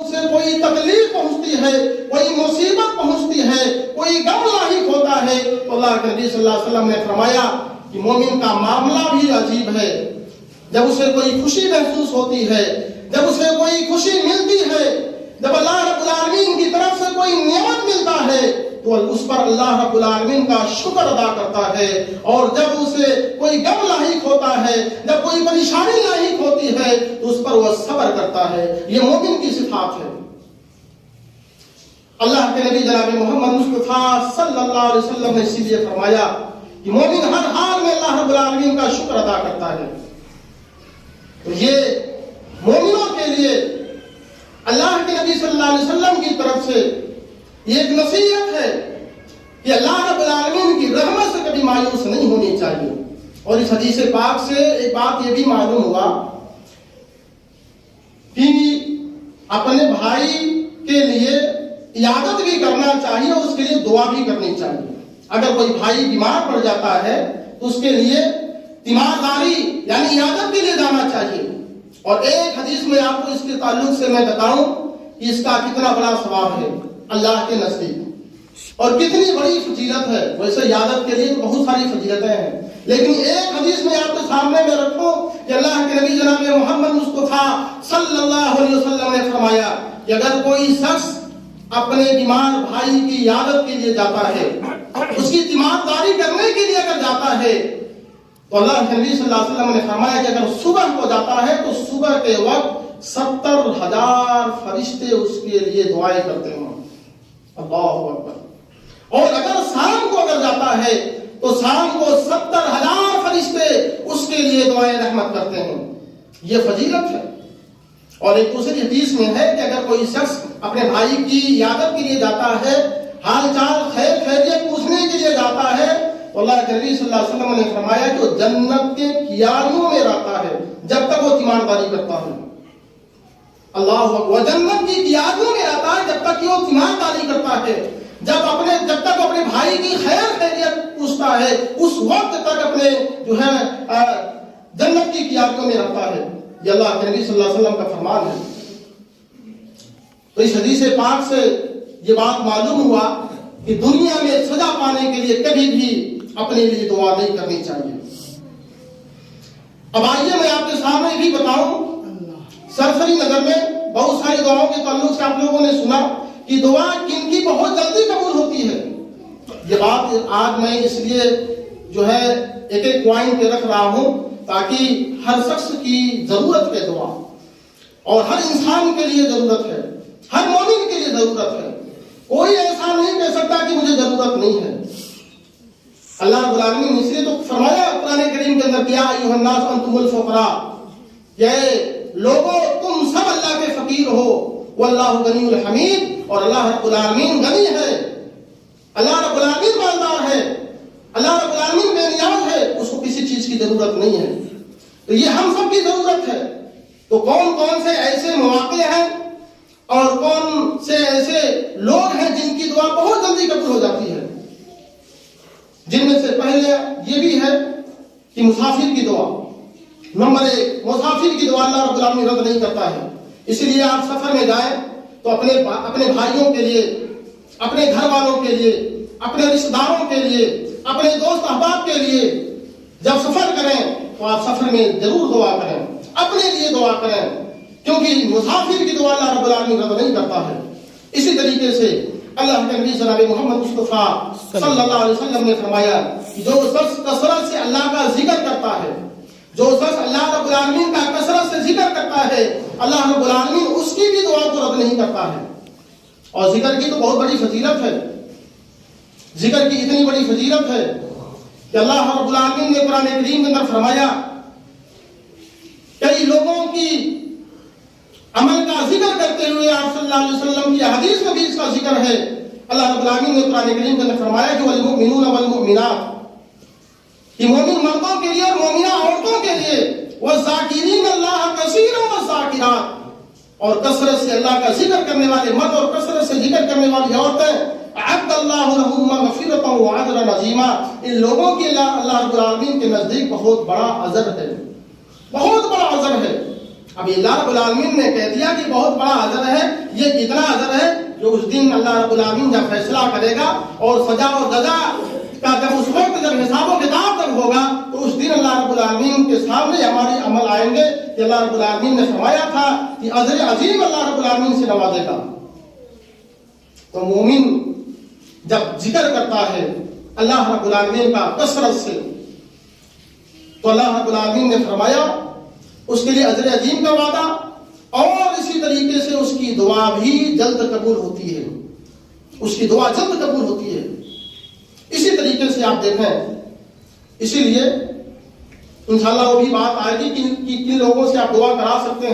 سے کوئی تکلیف پہنچتی ہے، کوئی مصیبت پہنچتی ہے، کوئی غم لاحق ہوتا ہے تو اللہ کے نبی صلی اللہ علیہ وسلم نے فرمایا کہ مومن کا معاملہ بھی عجیب ہے۔ جب اسے کوئی خوشی محسوس ہوتی ہے، جب اسے کوئی خوشی ملتی ہے، جب اللہ رب العالمین کی طرف سے کوئی نعمت ملتا ہے تو اس پر اللہ رب العالمین کا شکر ادا کرتا ہے، اور جب اسے کوئی غم لاحق ہوتا ہے، جب کوئی پریشانی لاحق ہوتی ہے تو اس پر وہ صبر کرتا ہے۔ یہ مومن کی صفات ہے۔ اللہ کے نبی جناب محمد مصطفیٰ صلی اللہ علیہ وسلم نے اسی لیے فرمایا کہ مومن ہر حال میں اللہ رب العالمین کا شکر ادا کرتا ہے۔ تو یہ مومنوں کے لیے اللہ کے نبی صلی اللہ علیہ وسلم کی طرف سے یہ ایک نصیحت ہے کہ اللہ رب العالمین کی رحمت سے کبھی مایوس نہیں ہونی چاہیے۔ اور اس حدیث پاک سے ایک بات یہ بھی معلوم ہوا کہ اپنے بھائی کے لیے عیادت بھی کرنا چاہیے اور اس کے لیے دعا بھی کرنی چاہیے۔ اگر کوئی بھائی بیمار پڑ جاتا ہے تو اس کے لیے تیمارداری یعنی عیادت کے لیے جانا چاہیے۔ اور ایک حدیث میں آپ کو اس کے تعلق سے میں بتاؤں کہ اس کا کتنا بڑا ثواب ہے اللہ کے نزدیک اور کتنی بڑی فضیلت ہے۔ ویسے عیادت کے لیے تو بہت ساری فضیلتیں ہیں، لیکن ایک حدیث میں آپ کے سامنے میں رکھوں کہ اللہ کے نبی جناب محمد مصطفیٰ صلی اللہ علیہ وسلم نے فرمایا کہ اگر کوئی شخص اپنے بیمار بھائی کی عیادت کے لیے جاتا ہے، اس کی تیمارداری کرنے کے لیے اگر جاتا ہے تو اللہ کے نبی صلی اللہ علیہ وسلم نے فرمایا کہ اگر صبح کو جاتا ہے تو صبح کے وقت 70,000 فرشتے اس کے لیے دعائیں کرتے ہیں۔ اللہ اکبر۔ اور اگر شام کو اگر جاتا ہے تو شام کو 70,000 فرشتے اس کے لیے دعائیں رحمت کرتے ہیں۔ یہ فضیلت ہے۔ اور ایک دوسری حدیث میں ہے کہ اگر کوئی شخص اپنے بھائی کی عیادت کے لیے جاتا ہے، حال چال خیر خیریت پوچھنے کے لیے جاتا ہے تو اللہ کے نبی صلی اللہ علیہ وسلم نے فرمایا کہ وہ جنت کے کیانوں میں رہتا ہے جب تک وہ تیمارداری کرتا ہے۔ اللہ اکبر۔ وہ جنت کی کیانوں میں رہتا ہے جب تک کہ وہ تیمارداری کرتا ہے، جب تک اپنے بھائی کی خیر خیریت پوچھتا ہے اس وقت تک اپنے جو ہے جنت کی کیانوں میں رہتا ہے۔ یہ اللہ کے نبی صلی اللہ علیہ وسلم کا فرمان ہے۔ تو اس حدیث پاک سے یہ بات معلوم ہوا کہ دنیا میں سزا پانے کے لیے کبھی بھی اپنے لیے دعا نہیں کرنی چاہیے۔ اب آئیے میں آپ کے سامنے بھی بتاؤں، سرسری نگر میں بہت ساری دعاؤں کے تعلق سے آپ لوگوں نے سنا کہ دعا کن کی بہت جلدی قبول ہوتی ہے۔ یہ بات آج میں اس لیے جو ہے ایک ایک پوائنٹ پہ رکھ رہا ہوں تاکہ ہر شخص کی ضرورت ہے دعا، اور ہر انسان کے لیے ضرورت ہے، ہر مومن کے لیے ضرورت ہے۔ کوئی ایسا نہیں کہہ سکتا کہ مجھے ضرورت نہیں ہے۔ اللہ رب العالمین اس لیے تو فرمایا قرآن کریم کے اندر، یا ایھا الناس انتم الفقراء، کہ لوگوں تم سب اللہ کے فقیر ہو، واللہ غنی الحمید، اور اللہ رب العالمین غنی ہے، اللہ رب العالمین مالدار ہے، اللہ رب العالمین بے نیاز ہے، اس کو کسی چیز کی ضرورت نہیں ہے۔ تو یہ ہم سب کی ضرورت ہے۔ تو کون کون سے ایسے مواقع ہیں اور کون سے ایسے لوگ ہیں جن کی دعا بہت جلدی قبول ہو جاتی ہے؟ جن میں سے پہلے یہ بھی ہے کہ مسافر کی دعا۔ نمبر 1، مسافر کی دعا اللہ رب العالمین رد نہیں کرتا ہے۔ اسی لیے آپ سفر میں جائیں تو اپنے بھائیوں کے لیے، اپنے گھر والوں کے لیے، اپنے رشتہ داروں کے لیے، اپنے دوست احباب کے لیے جب سفر کریں تو آپ سفر میں ضرور دعا کریں، اپنے لیے دعا کریں، کیونکہ مسافر کی دعا اللہ رب العالمین رد نہیں کرتا ہے۔ اسی طریقے سے اللہ کے نبی جناب محمد مصطفیٰ صلی اللہ علیہ وسلم نے فرمایا کہ جو شخص کثرت سے اللہ کا ذکر کرتا ہے، جو شخص اللہ رب العالمین کا کثرت سے ذکر کرتا ہے، اللہ رب العالمین اس کی بھی دعا کو رد نہیں کرتا ہے۔ اور ذکر کی تو بہت بڑی فضیلت ہے، ذکر کی اتنی بڑی فضیلت ہے کہ اللہ رب العالمین نے قرآن کریم کے اندر فرمایا کئی لوگوں کی عمل کا ذکر کرتے ہوئے آپ صلی اللہ علیہ وسلم کی حدیث میں بھی اس کا ذکر ہے۔ اللہ رب العالمین نے قرآن کریم کے اندر فرمایا کہ والمؤمنون والمؤمنات، کہ مومن مردوں کے لیے اور مومنہ عورتوں کے لیے، والذاکرین اللہ کثیرا والذاکرات، اور کثرت سے اللہ کا ذکر کرنے والے مرد اور کثرت سے ذکر کرنے والی عورتیں، اعد اللہ لهم مغفرۃ واجرا عظیما، ان لوگوں کے لیے اللہ رب العالمین کے نزدیک بہت بڑا اجر ہے، بہت بڑا اجر ہے۔ اب اللہ رب العالمین نے کہہ دیا کہ بہت بڑا اجر ہے، یہ کتنا اجر ہے جو اس دن اللہ رب العالمین جب فیصلہ کرے گا اور سزا اور جزا کا جب اس وقت جب حساب و کتاب جب ہوگا تو اس دن اللہ رب العالمین کے سامنے ہمارے عمل آئیں گے کہ اللہ رب العالمین نے فرمایا تھا کہ اجر عظیم اللہ رب العالمین سے نوازے گا. تو مومن جب ذکر کرتا ہے اللہ رب العالمین کا کثرت سے تو اللہ رب العالمین نے فرمایا اس کے لیے اجر عظیم کا وعدہ اور اسی طریقے سے اس کی دعا بھی جلد قبول ہوتی ہے. اس کی دعا جلد قبول ہوتی ہے. اسی طریقے سے آپ دیکھیں, اسی لیے انشاءاللہ وہ بھی بات آئے گی کہ کن لوگوں سے آپ دعا کرا سکتے ہیں.